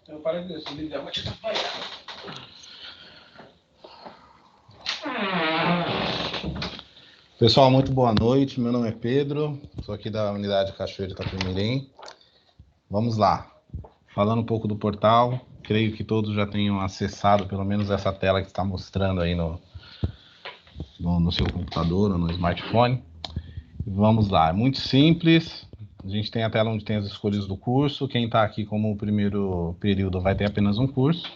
Eu parei de ligar, vou te atrapalhar. Pessoal, muito boa noite. Meu nome é Pedro, sou aqui da unidade Cachoeira de Itapemirim. Vamos lá. Falando um pouco do portal, creio que todos já tenham acessado pelo menos essa tela que está mostrando aí no seu computador ou no smartphone. Vamos lá, é muito simples. A gente tem a tela onde tem as escolhas do curso. Quem está aqui como o primeiro período vai ter apenas um curso.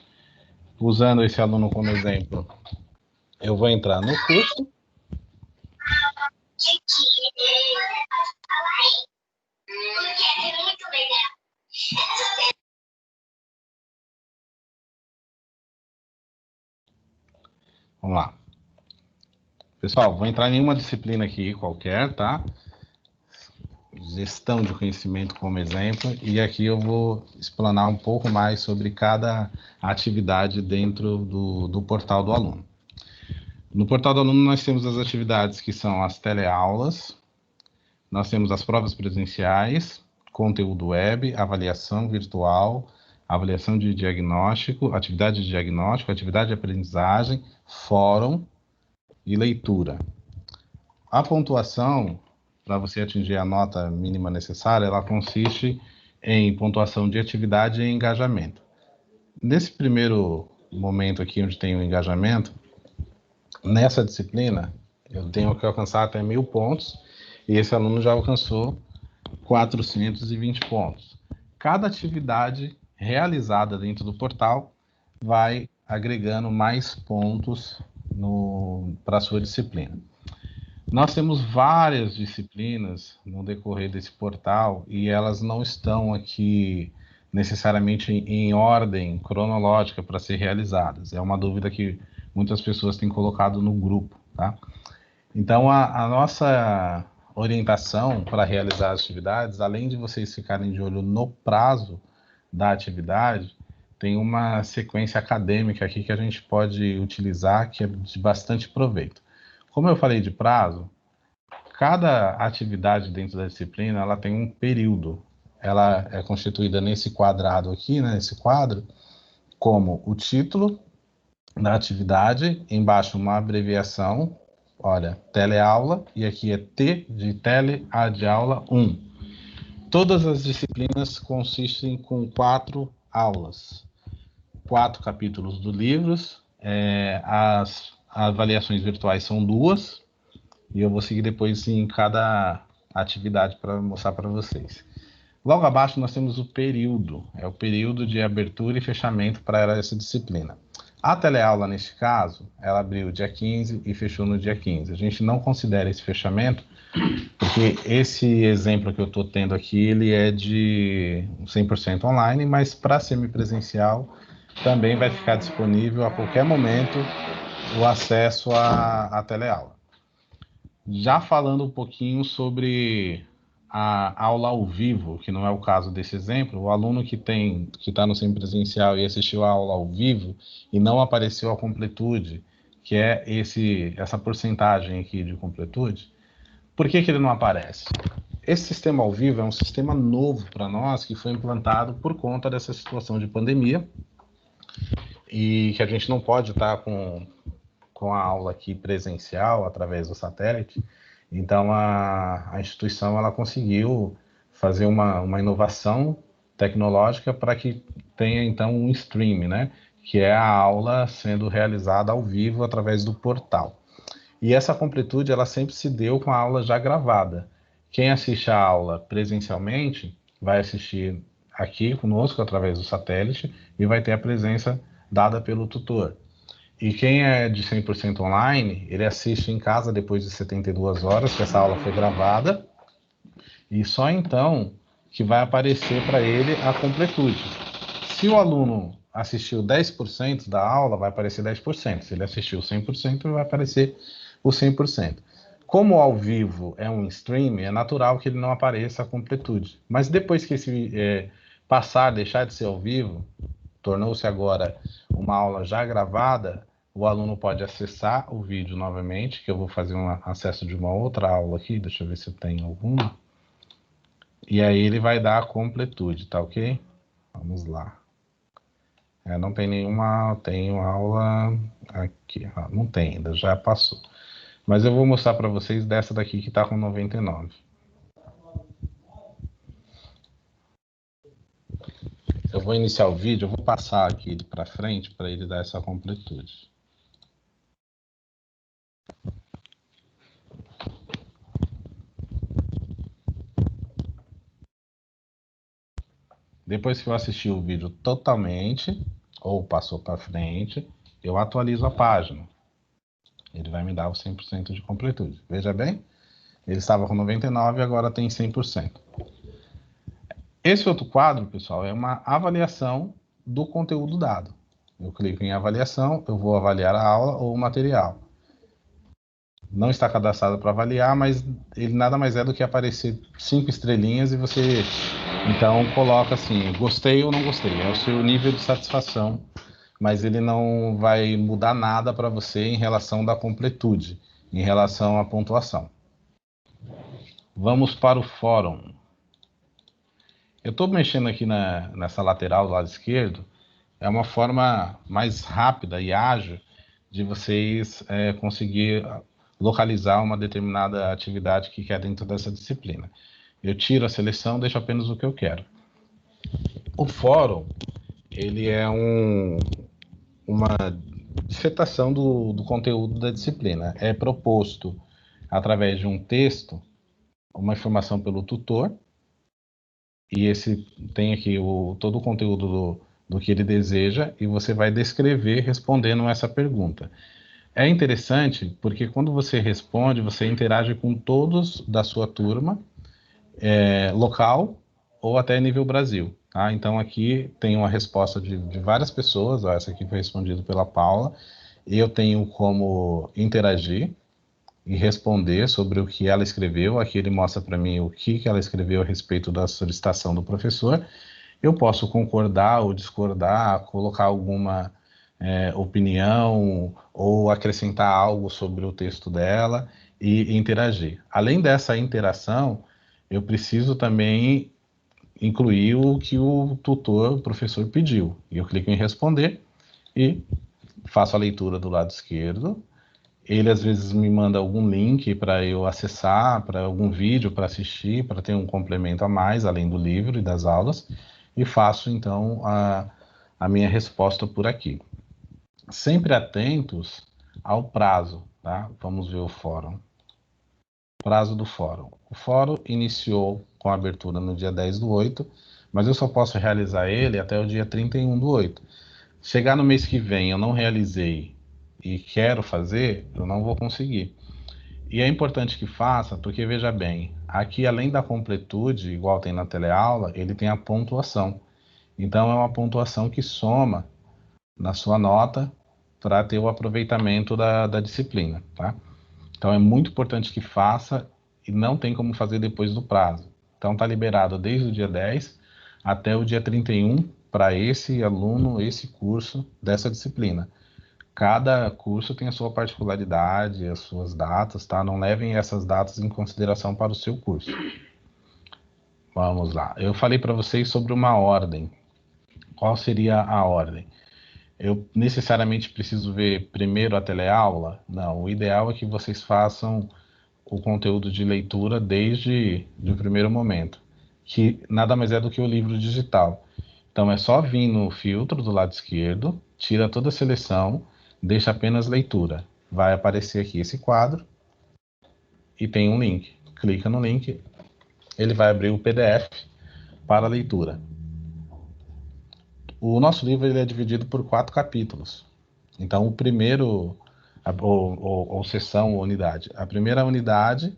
Usando esse aluno como exemplo, eu vou entrar no curso. Vamos lá. Pessoal, vou entrar em uma disciplina aqui qualquer, tá? Gestão de conhecimento como exemplo, e aqui eu vou explanar um pouco mais sobre cada atividade dentro do portal do aluno. No portal do aluno nós temos as atividades que são as teleaulas, nós temos as provas presenciais, conteúdo web, avaliação virtual, avaliação de diagnóstico, atividade de aprendizagem, fórum e leitura. A pontuação, para você atingir a nota mínima necessária, ela consiste em pontuação de atividade e engajamento. Nesse primeiro momento aqui, onde tem o engajamento, nessa disciplina, eu tenho que alcançar até 1.000 pontos, e esse aluno já alcançou 420 pontos. Cada atividade realizada dentro do portal vai agregando mais pontos para a sua disciplina. Nós temos várias disciplinas no decorrer desse portal e elas não estão aqui necessariamente em ordem cronológica para ser realizadas. É uma dúvida que muitas pessoas têm colocado no grupo, tá? Então, a nossa orientação para realizar as atividades, além de vocês ficarem de olho no prazo da atividade, tem uma sequência acadêmica aqui que a gente pode utilizar, que é de bastante proveito. Como eu falei de prazo, cada atividade dentro da disciplina, ela tem um período. Ela é constituída nesse quadrado aqui, né, nesse quadro, como o título da atividade, embaixo uma abreviação, olha, teleaula, e aqui é T de tele, A de aula 1. Todas as disciplinas consistem com 4 aulas, 4 capítulos do livro, as avaliações virtuais são 2, e eu vou seguir depois em cada atividade para mostrar para vocês. Logo abaixo nós temos o período, é o período de abertura e fechamento para essa disciplina. A teleaula, neste caso, ela abriu dia 15 e fechou no dia 15. A gente não considera esse fechamento, porque esse exemplo que eu estou tendo aqui, ele é de 100% online, mas para semipresencial também vai ficar disponível a qualquer momento o acesso à teleaula. Já falando um pouquinho sobre a aula ao vivo, que não é o caso desse exemplo, o aluno que está no semipresencial e assistiu a aula ao vivo e não apareceu a completude, que é essa porcentagem aqui de completude, por que ele não aparece? Esse sistema ao vivo é um sistema novo para nós, que foi implantado por conta dessa situação de pandemia, e que a gente não pode estar com a aula aqui presencial, através do satélite. Então, a instituição ela conseguiu fazer uma inovação tecnológica para que tenha, então, um stream, né? Que é a aula sendo realizada ao vivo através do portal. E essa completude, ela sempre se deu com a aula já gravada. Quem assiste a aula presencialmente vai assistir aqui conosco através do satélite e vai ter a presença dada pelo tutor. E quem é de 100% online, ele assiste em casa depois de 72 horas, que essa aula foi gravada, e só então que vai aparecer para ele a completude. Se o aluno assistiu 10% da aula, vai aparecer 10%. Se ele assistiu 100%, vai aparecer o 100%. Como ao vivo é um stream, é natural que ele não apareça a completude. Mas depois que deixar de ser ao vivo, tornou-se agora uma aula já gravada, o aluno pode acessar o vídeo novamente, que eu vou fazer um acesso de uma outra aula aqui, deixa eu ver se eu tenho alguma. E aí ele vai dar a completude, tá ok? Vamos lá. Não tem nenhuma, tenho aula aqui, não tem ainda, já passou. Mas eu vou mostrar para vocês dessa daqui que está com 99. Eu vou iniciar o vídeo, eu vou passar aqui ele para frente para ele dar essa completude. Depois que eu assistir o vídeo totalmente, ou passou para frente, eu atualizo a página. Ele vai me dar o 100% de completude. Veja bem, ele estava com 99 e agora tem 100%. Esse outro quadro, pessoal, é uma avaliação do conteúdo dado. Eu clico em avaliação, eu vou avaliar a aula ou o material. Não está cadastrado para avaliar, mas ele nada mais é do que aparecer 5 estrelinhas e você, então, coloca assim, gostei ou não gostei. É o seu nível de satisfação, mas ele não vai mudar nada para você em relação da completude, em relação à pontuação. Vamos para o fórum. Eu estou mexendo aqui nessa lateral do lado esquerdo, é uma forma mais rápida e ágil de vocês conseguir localizar uma determinada atividade que quer dentro dessa disciplina. Eu tiro a seleção, deixo apenas o que eu quero. O fórum, ele é uma dissertação do conteúdo da disciplina. É proposto através de um texto, uma informação pelo tutor, e esse tem aqui todo o conteúdo do que ele deseja, e você vai descrever respondendo essa pergunta. É interessante porque quando você responde, você interage com todos da sua turma, local ou até nível Brasil. Tá? Então aqui tem uma resposta de várias pessoas, essa aqui foi respondida pela Paula, e eu tenho como interagir e responder sobre o que ela escreveu. Aqui ele mostra para mim o que ela escreveu a respeito da solicitação do professor. Eu posso concordar ou discordar, colocar alguma opinião ou acrescentar algo sobre o texto dela e interagir. Além dessa interação, eu preciso também incluir o que o tutor, o professor pediu. E eu clico em responder e faço a leitura do lado esquerdo. Ele às vezes me manda algum link para eu acessar, para algum vídeo para assistir, para ter um complemento a mais, além do livro e das aulas, e faço então a minha resposta por aqui. Sempre atentos ao prazo, tá? Vamos ver o fórum. Prazo do fórum. O fórum iniciou com a abertura no dia 10/8, mas eu só posso realizar ele até o dia 31/8. Chegar no mês que vem eu não realizei e quero fazer, eu não vou conseguir. E é importante que faça, porque veja bem, aqui além da completude, igual tem na teleaula, ele tem a pontuação. Então é uma pontuação que soma na sua nota para ter o aproveitamento da disciplina, tá? Então é muito importante que faça e não tem como fazer depois do prazo. Então está liberado desde o dia 10 até o dia 31 para esse aluno, esse curso dessa disciplina. Cada curso tem a sua particularidade, as suas datas, tá? Não levem essas datas em consideração para o seu curso. Vamos lá. Eu falei para vocês sobre uma ordem. Qual seria a ordem? Eu necessariamente preciso ver primeiro a teleaula? Não, o ideal é que vocês façam o conteúdo de leitura desde o primeiro momento, que nada mais é do que o livro digital. Então é só vir no filtro do lado esquerdo, tira toda a seleção, deixa apenas leitura. Vai aparecer aqui esse quadro e tem um link. Clica no link, ele vai abrir o PDF para leitura. O nosso livro ele é dividido por 4 capítulos. Então, o primeiro, ou sessão, ou unidade. A primeira unidade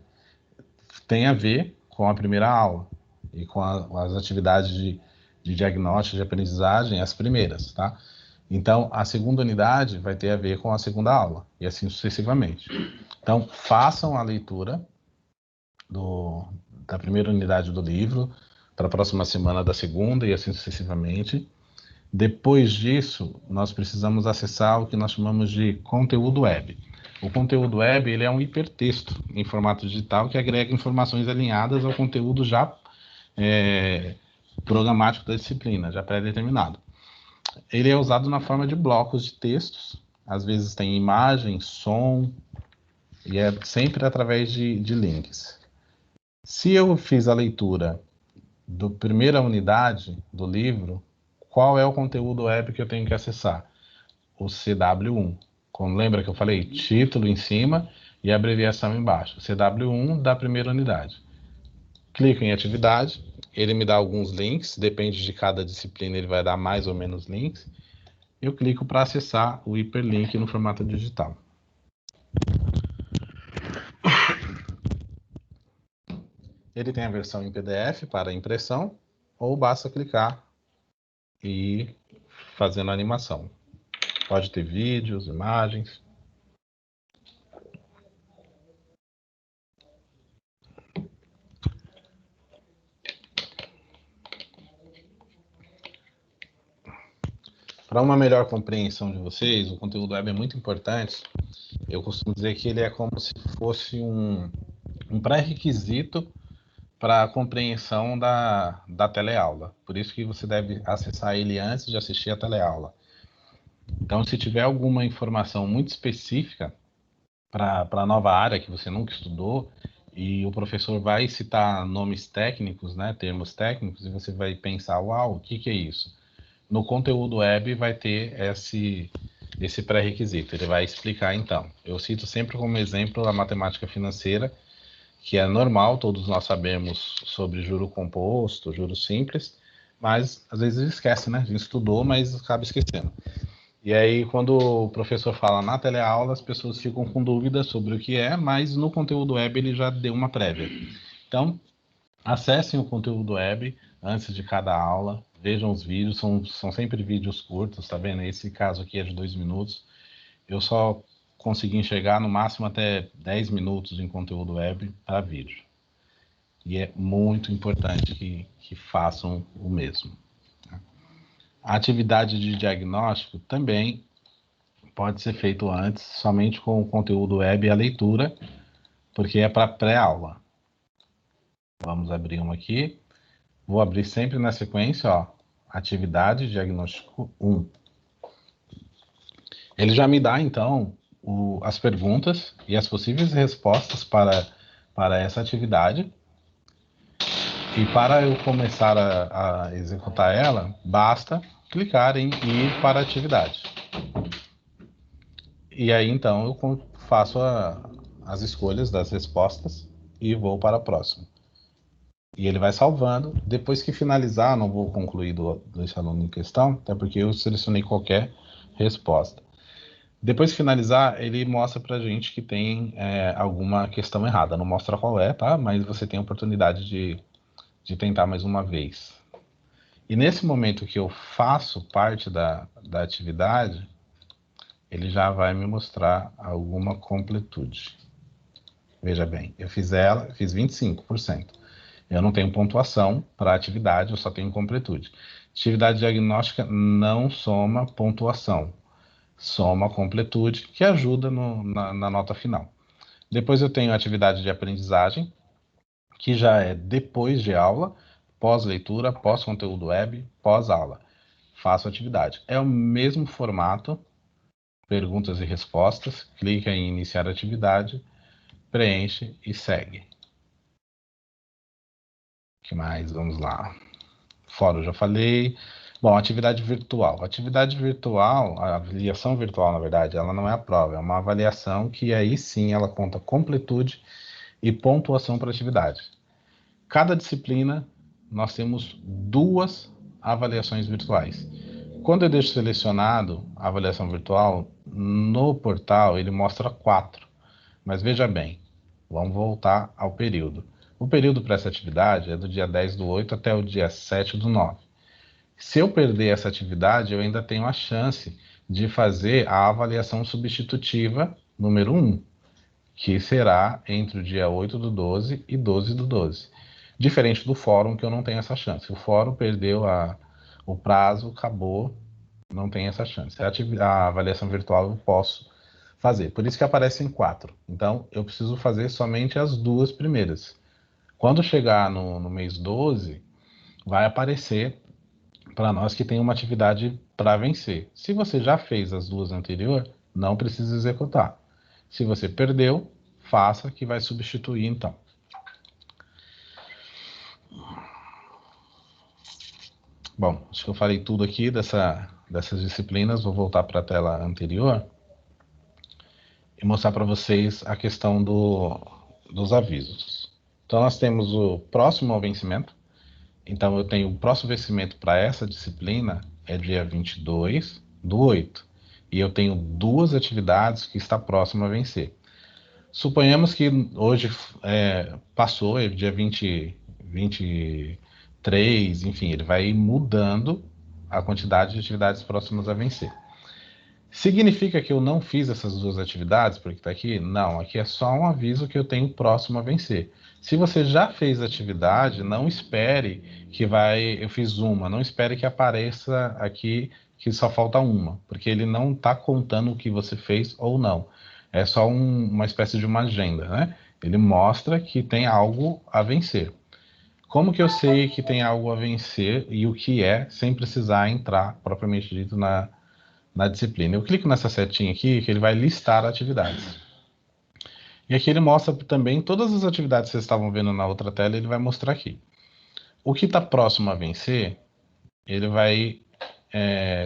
tem a ver com a primeira aula e com as atividades de diagnóstico, de aprendizagem, as primeiras, tá? Então, a segunda unidade vai ter a ver com a segunda aula, e assim sucessivamente. Então, façam a leitura da primeira unidade do livro para a próxima semana da segunda, e assim sucessivamente. Depois disso, nós precisamos acessar o que nós chamamos de conteúdo web. O conteúdo web ele é um hipertexto em formato digital que agrega informações alinhadas ao conteúdo já programático da disciplina, já pré-determinado. Ele é usado na forma de blocos de textos, às vezes tem imagem, som, e é sempre através de links. Se eu fiz a leitura da primeira unidade do livro, qual é o conteúdo web que eu tenho que acessar? O CW1. Como lembra que eu falei? Título em cima e abreviação embaixo. CW1 da primeira unidade. Clico em atividade, ele me dá alguns links, depende de cada disciplina, ele vai dar mais ou menos links. Eu clico para acessar o hiperlink no formato digital. Ele tem a versão em PDF para impressão, ou basta clicar e ir fazendo a animação. Pode ter vídeos, imagens. Para uma melhor compreensão de vocês, o conteúdo web é muito importante. Eu costumo dizer que ele é como se fosse um pré-requisito para a compreensão da teleaula. Por isso que você deve acessar ele antes de assistir a teleaula. Então, se tiver alguma informação muito específica para a nova área que você nunca estudou, e o professor vai citar nomes técnicos, né, termos técnicos, e você vai pensar, uau, o que é isso? No conteúdo web vai ter esse pré-requisito, ele vai explicar então. Eu cito sempre como exemplo a matemática financeira, que é normal, todos nós sabemos sobre juro composto, juros simples, mas às vezes esquece, né? A gente estudou, mas acaba esquecendo. E aí, quando o professor fala na teleaula, as pessoas ficam com dúvidas sobre o que é, mas no conteúdo web ele já deu uma prévia. Então, acessem o conteúdo web antes de cada aula, vejam os vídeos, são sempre vídeos curtos, tá vendo? Esse caso aqui é de 2 minutos. Eu só consegui enxergar no máximo até 10 minutos em conteúdo web para vídeo. E é muito importante que façam o mesmo. A atividade de diagnóstico também pode ser feito antes, somente com o conteúdo web e a leitura, porque é para pré-aula. Vamos abrir uma aqui. Vou abrir sempre na sequência, ó, atividade diagnóstico 1. Ele já me dá, então, as perguntas e as possíveis respostas para essa atividade. E para eu começar a executar ela, basta clicar em ir para a atividade. E aí, então, eu faço as escolhas das respostas e vou para a próxima. E ele vai salvando. Depois que finalizar, não vou concluir desse aluno em questão, até porque eu selecionei qualquer resposta. Depois que finalizar, ele mostra para a gente que tem alguma questão errada. Não mostra qual é, tá? Mas você tem a oportunidade de tentar mais uma vez. E nesse momento que eu faço parte da atividade, ele já vai me mostrar alguma completude. Veja bem, eu fiz 25%. Eu não tenho pontuação para a atividade, eu só tenho completude. Atividade diagnóstica não soma pontuação, soma completude, que ajuda na nota final. Depois eu tenho a atividade de aprendizagem, que já é depois de aula, pós-leitura, pós-conteúdo web, pós-aula. Faço atividade. É o mesmo formato, perguntas e respostas, clica em iniciar atividade, preenche e segue. O que mais? Vamos lá. Fórum, já falei. Bom, atividade virtual. Atividade virtual, a avaliação virtual, na verdade, ela não é a prova, é uma avaliação que aí sim ela conta completude e pontuação para atividade. Cada disciplina, nós temos 2 avaliações virtuais. Quando eu deixo selecionado a avaliação virtual, no portal ele mostra 4. Mas veja bem, vamos voltar ao período. O período para essa atividade é do dia 10/8 até o dia 7/9. Se eu perder essa atividade, eu ainda tenho a chance de fazer a avaliação substitutiva número 1, que será entre o dia 8/12 e 12/12. Diferente do fórum, que eu não tenho essa chance. O fórum perdeu o prazo, acabou, não tem essa chance. A avaliação virtual eu posso fazer. Por isso que aparecem 4. Então, eu preciso fazer somente as 2 primeiras. Quando chegar no mês 12, vai aparecer para nós que tem uma atividade para vencer. Se você já fez as duas anteriores, não precisa executar. Se você perdeu, faça que vai substituir então. Bom, acho que eu falei tudo aqui dessas disciplinas. Vou voltar para a tela anterior e mostrar para vocês a questão dos avisos. Então, nós temos o próximo ao vencimento. Então, eu tenho o próximo vencimento para essa disciplina é dia 22/8. E eu tenho duas atividades que está próximo a vencer. Suponhamos que hoje passou, é dia 23, enfim, ele vai mudando a quantidade de atividades próximas a vencer. Significa que eu não fiz essas duas atividades porque está aqui? Não, aqui é só um aviso que eu tenho próximo a vencer. Se você já fez a atividade, não espere que eu fiz uma, não espere que apareça aqui que só falta uma, porque ele não está contando o que você fez ou não. É só uma espécie de uma agenda, né? Ele mostra que tem algo a vencer. Como que eu sei que tem algo a vencer e o que é, sem precisar entrar propriamente dito na disciplina? Eu clico nessa setinha aqui que ele vai listar atividades. E aqui ele mostra também todas as atividades que vocês estavam vendo na outra tela, ele vai mostrar aqui. O que está próximo a vencer, ele vai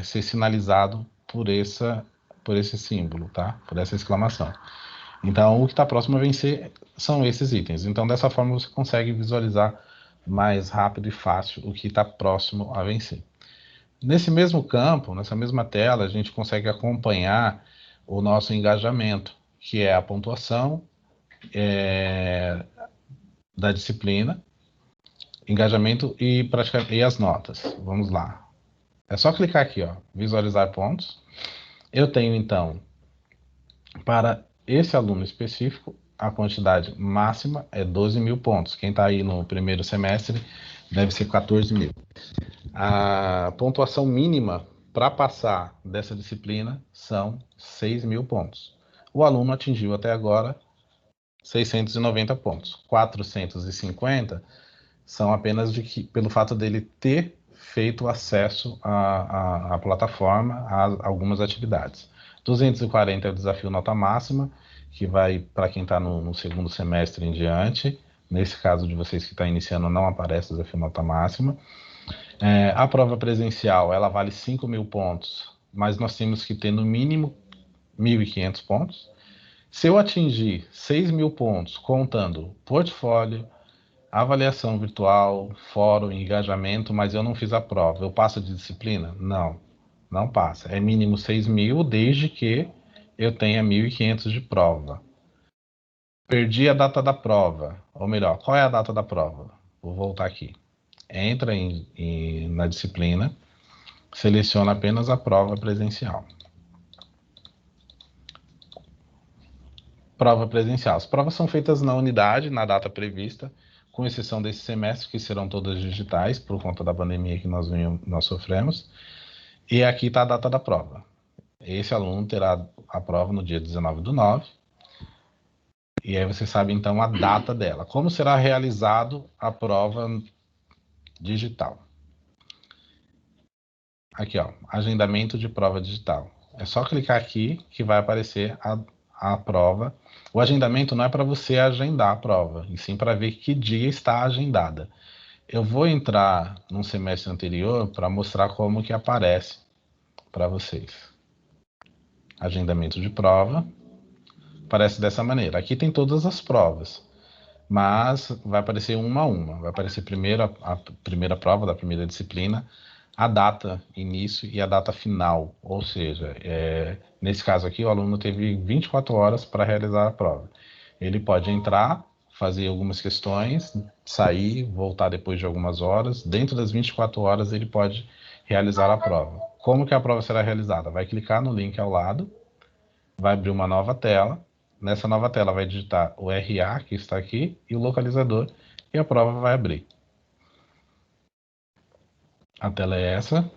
ser sinalizado por esse símbolo, tá? Por essa exclamação. Então, o que está próximo a vencer são esses itens. Então, dessa forma, você consegue visualizar mais rápido e fácil o que está próximo a vencer. Nesse mesmo campo, nessa mesma tela, a gente consegue acompanhar o nosso engajamento, que é a pontuação da disciplina, engajamento e as notas. Vamos lá. É só clicar aqui, ó, visualizar pontos. Eu tenho, então, para esse aluno específico, a quantidade máxima é 12.000 pontos. Quem está aí no primeiro semestre deve ser 14.000. A pontuação mínima para passar dessa disciplina são 6.000 pontos. O aluno atingiu até agora 690 pontos. 450 são apenas pelo fato dele ter feito acesso à plataforma, a algumas atividades. 240 é o desafio nota máxima, que vai para quem está no segundo semestre em diante. Nesse caso de vocês que estão iniciando, não aparece o desafio nota máxima. A prova presencial, ela vale 5.000 pontos, mas nós temos que ter no mínimo 1.500 pontos. Se eu atingir 6.000 pontos, contando portfólio, avaliação virtual, fórum, engajamento, mas eu não fiz a prova, eu passo de disciplina? Não, não passa. É mínimo 6.000, desde que eu tenha 1.500 de prova. Perdi a data da prova, ou melhor, qual é a data da prova? Vou voltar aqui. Entra na disciplina, seleciona apenas a prova presencial. Prova presencial. As provas são feitas na unidade, na data prevista, com exceção desse semestre, que serão todas digitais, por conta da pandemia que nós sofremos. E aqui está a data da prova. Esse aluno terá a prova no dia 19/9. E aí você sabe, então, a data dela. Como será realizado a prova digital? Aqui, ó, agendamento de prova digital. É só clicar aqui que vai aparecer a prova. O agendamento não é para você agendar a prova, e sim para ver que dia está agendada. Eu vou entrar num semestre anterior para mostrar como que aparece para vocês. Agendamento de prova. Aparece dessa maneira. Aqui tem todas as provas, mas vai aparecer uma a uma. Vai aparecer primeiro a primeira prova da primeira disciplina, a data início e a data final. Ou seja, nesse caso aqui, o aluno teve 24 horas para realizar a prova. Ele pode entrar, fazer algumas questões, sair, voltar depois de algumas horas. Dentro das 24 horas, ele pode realizar a prova. Como que a prova será realizada? Vai clicar no link ao lado, vai abrir uma nova tela. Nessa nova tela vai digitar o RA, que está aqui, e o localizador, e a prova vai abrir. A tela é essa.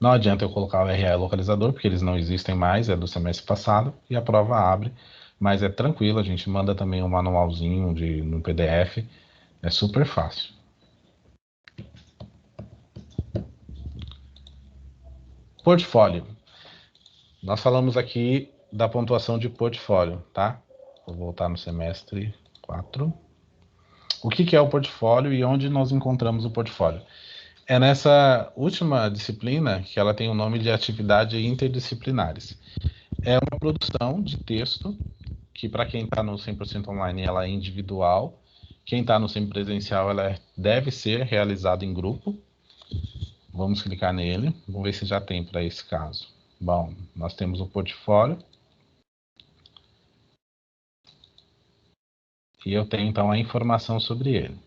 Não adianta eu colocar o RA e o localizador, porque eles não existem mais, é do semestre passado, e a prova abre, mas é tranquilo, a gente manda também um manualzinho no PDF, é super fácil. Portfólio. Nós falamos aqui da pontuação de portfólio, tá? Vou voltar no semestre 4. O que é o portfólio e onde nós encontramos o portfólio? É nessa última disciplina que ela tem o nome de atividade interdisciplinares. É uma produção de texto que, para quem está no 100% online, ela é individual. Quem está no semipresencial, ela deve ser realizada em grupo. Vamos clicar nele. Vamos ver se já tem para esse caso. Bom, nós temos o portfólio. E eu tenho, então, a informação sobre ele.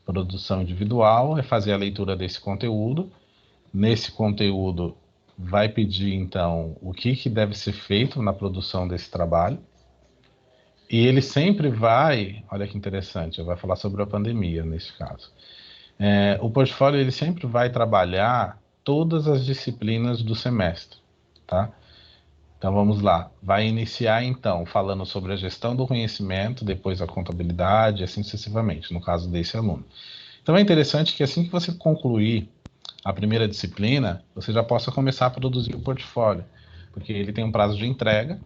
Produção individual é fazer a leitura desse conteúdo. Nesse conteúdo, vai pedir, então, o que deve ser feito na produção desse trabalho. E ele sempre vai, olha que interessante, vai falar sobre a pandemia, nesse caso. O portfólio, ele sempre vai trabalhar todas as disciplinas do semestre, tá? Então, vamos lá. Vai iniciar, então, falando sobre a gestão do conhecimento, depois a contabilidade, assim sucessivamente, no caso desse aluno. Então, é interessante que assim que você concluir a primeira disciplina, você já possa começar a produzir o portfólio, porque ele tem um prazo de entrega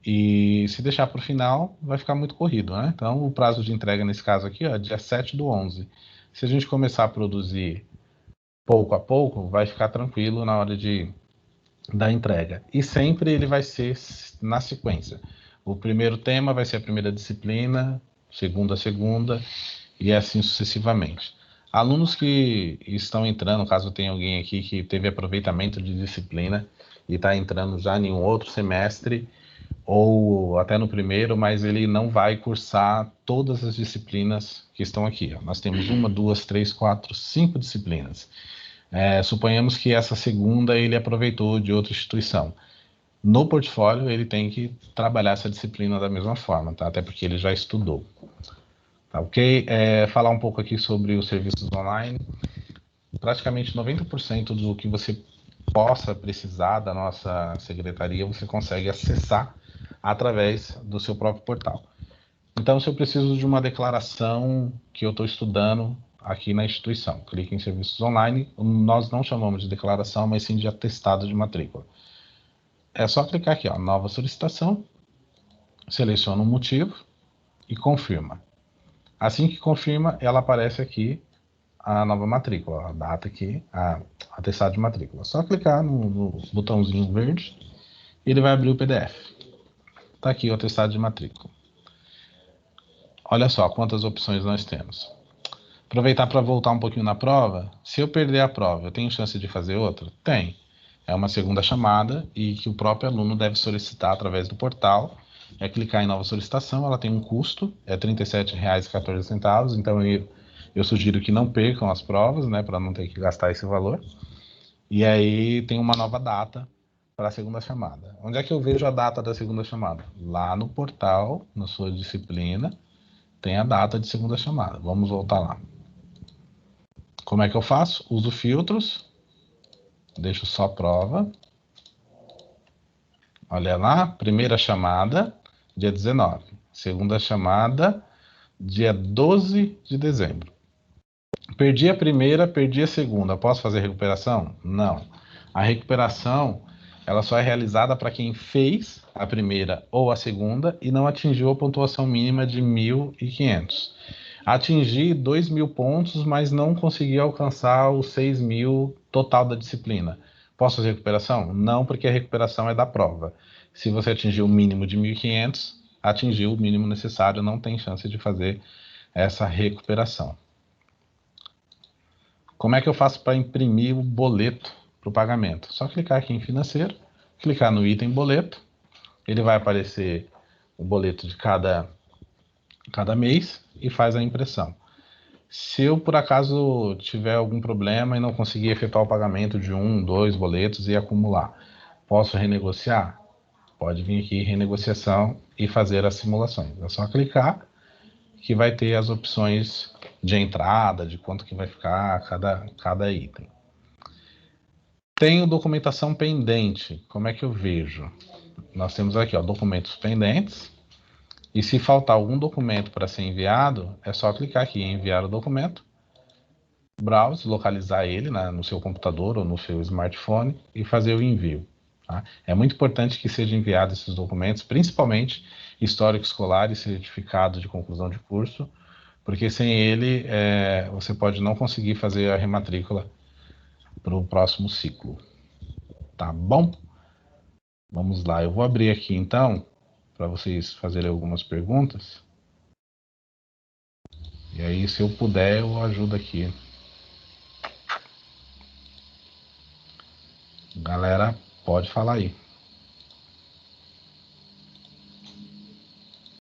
e se deixar para o final, vai ficar muito corrido, né? Então, o prazo de entrega nesse caso aqui, ó, dia 7/11. Se a gente começar a produzir pouco a pouco, vai ficar tranquilo na hora da entrega. E sempre ele vai ser na sequência. O primeiro tema vai ser a primeira disciplina, segunda a segunda, e assim sucessivamente. Alunos que estão entrando, caso tenha alguém aqui que teve aproveitamento de disciplina e está entrando já em um outro semestre, ou até no primeiro, mas ele não vai cursar todas as disciplinas que estão aqui. Nós temos 1, 2, 3, 4, 5 disciplinas. Suponhamos que essa segunda ele aproveitou de outra instituição. No portfólio, ele tem que trabalhar essa disciplina da mesma forma, tá? Até porque ele já estudou. Tá, ok? Falar um pouco aqui sobre os serviços online. Praticamente 90% do que você possa precisar da nossa secretaria, você consegue acessar através do seu próprio portal. Então, se eu preciso de uma declaração que eu estou estudando aqui na instituição, clique em serviços online. Nós não chamamos de declaração, mas sim de atestado de matrícula. É só clicar aqui, ó, nova solicitação, seleciona o motivo e confirma. Assim que confirma, ela aparece aqui a nova matrícula, a data aqui, a atestado de matrícula. Só clicar no botãozinho verde e ele vai abrir o PDF. Está aqui o atestado de matrícula. Olha só quantas opções nós temos. Aproveitar para voltar um pouquinho na prova. Se eu perder a prova, eu tenho chance de fazer outra? Tem. É uma segunda chamada e que o próprio aluno deve solicitar através do portal. É clicar em nova solicitação, ela tem um custo, é R$ 37,14. Então eu sugiro que não percam as provas, né, para não ter que gastar esse valor. E aí tem uma nova data para a segunda chamada. Onde é que eu vejo a data da segunda chamada? Lá no portal, na sua disciplina, tem a data de segunda chamada. Vamos voltar lá. Como é que eu faço? Uso filtros, deixo só prova. Olha lá, primeira chamada, dia 19. Segunda chamada, dia 12 de dezembro. Perdi a primeira, perdi a segunda. Posso fazer recuperação? Não. A recuperação, ela só é realizada para quem fez a primeira ou a segunda e não atingiu a pontuação mínima de 1.500. Atingi 2.000 pontos, mas não consegui alcançar os 6.000 total da disciplina. Posso fazer recuperação? Não, porque a recuperação é da prova. Se você atingiu o mínimo de 1.500, atingiu o mínimo necessário, não tem chance de fazer essa recuperação. Como é que eu faço para imprimir o boleto para o pagamento? Só clicar aqui em financeiro, clicar no item boleto, ele vai aparecer o boleto de cada mês e faz a impressão. Se eu, por acaso, tiver algum problema e não conseguir efetuar o pagamento de 1, 2 boletos e acumular, posso renegociar? Pode vir aqui, renegociação, e fazer as simulações. É só clicar que vai ter as opções de entrada, de quanto que vai ficar cada item. Tenho documentação pendente. Como é que eu vejo? Nós temos aqui, ó, documentos pendentes. E se faltar algum documento para ser enviado, é só clicar aqui em enviar o documento. browser, localizar ele, né, no seu computador ou no seu smartphone e fazer o envio. Tá? É muito importante que sejam enviados esses documentos, principalmente histórico escolar e certificado de conclusão de curso, porque sem ele você pode não conseguir fazer a rematrícula para o próximo ciclo. Tá bom? Vamos lá, eu vou abrir aqui então, para vocês fazerem algumas perguntas. E aí, se eu puder, eu ajudo aqui. Galera, pode falar aí.